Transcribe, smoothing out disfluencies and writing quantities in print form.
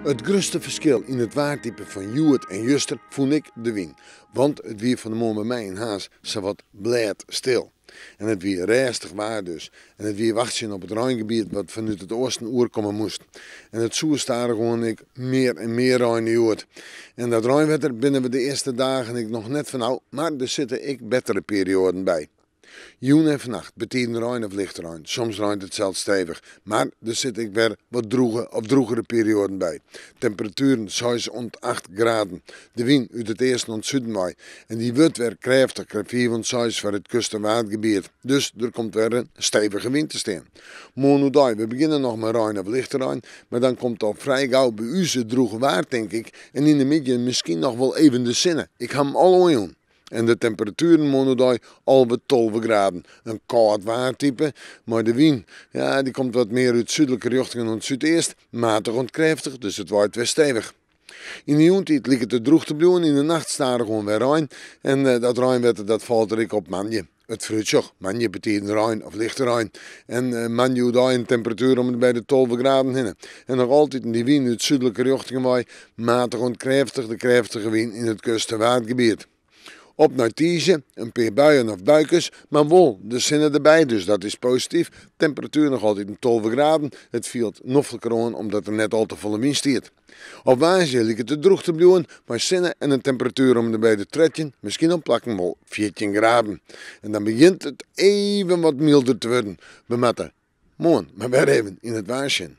Het grootste verschil in het waartype van Joert en Juster vond ik de wien. Want het weer van de morgen bij mij in Haas zowat blad stil. En het weer rustig waar dus. En het weer wachten op het Rijngebied wat vanuit het oosten oerkomen moest. En het zoestaren gewoon ik meer en meer Rijn Joert. En dat Rijnwetter binnen we de eerste dagen ik nog net van nou, maar er zitten ik betere perioden bij. Joen en vannacht, betiden Rijn of licht Rijn. Soms rijnt het zelfs stevig, maar er zit ik weer wat droege of droegere perioden bij. Temperaturen 6 tot 8 graden. De wind uit het eerste tot zuiden waai. En die wordt weer krachtig, 4 tot 6 voor het kust- en watergebied. Dus er komt weer een stevige wind te staan. Morgen we beginnen nog met Rijn of licht Rijn, maar dan komt al vrij gauw bij u het droege waard, denk ik. En in de midden misschien nog wel even de zinnen. Ik ga hem al aan. En de temperaturen morgen al wat 12 graden. Een koud waartype, maar de wind ja, die komt wat meer uit zuidelijke richting dan het zuideest. Matig en krachtig, dus het waait weer stevig. In de jontijd ligt het te droog te blijven, in de nacht staat er gewoon weer Rijn. En dat Rijnwetter dat valt er ik op manje. Het fruitjoch, manje betekent Rijn of lichte Rijn. En manje daar een temperatuur om bij de 12 graden heen. En nog altijd in die wind uit zuidelijke richting waai, matig en krachtig, de krachtige wind in het kust- en watergebied. Op naar Tiesje, een paar buien of buikers, maar wel de zinnen erbij, dus dat is positief. Temperatuur nog altijd in 12 graden. Het viel noffelijker aan omdat er net al te volle wind stiert. Op Waasje ligt het te droog te blijven, maar zinnen en een temperatuur om erbij te trekken, misschien op plakken wel 14 graden. En dan begint het even wat milder te worden. We moeten morgen maar weer even in het Waasje.